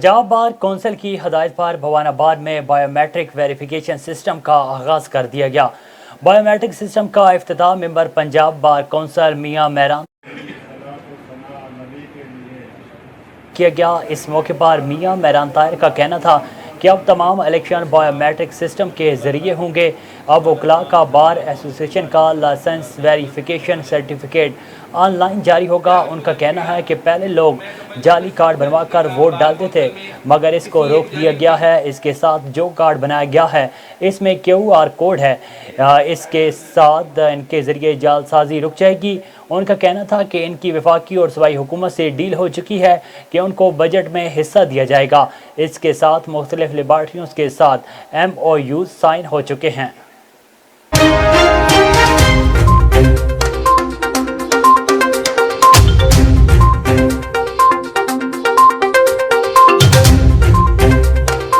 Punjab bar council की हदायत पर भवानाबाद में बायोमेट्रिक वेरिफिकेशन सिस्टम का आगाज़ कर दिया गया। बायोमेट्रिक सिस्टम का इफ्तिताह मेंबर पंजाब बार कौंसिल मियां मेहरान किया गया। इस मौके पर मियां मेहरान ताहिर का कहना था कि अब तमाम इलेक्शन बायोमेट्रिक सिस्टम के ज़रिए होंगे। अब वकला का बार एसोसिएशन का लाइसेंस वेरिफिकेशन सर्टिफिकेट ऑनलाइन जारी होगा। उनका कहना है कि पहले लोग जाली कार्ड बनवा कर वोट डालते थे, मगर इसको रोक दिया गया है। इसके साथ जो कार्ड बनाया गया है इसमें QR कोड है, इसके साथ इनके ज़रिए जालसाजी रुक जाएगी। उनका कहना था कि इनकी वफाकी और सूबाई हुकूमत से डील हो चुकी है कि उनको बजट में हिस्सा दिया जाएगा। इसके साथ मुख्तलिफ लेबार्ट्रियों के साथ MOU साइन हो चुके हैं।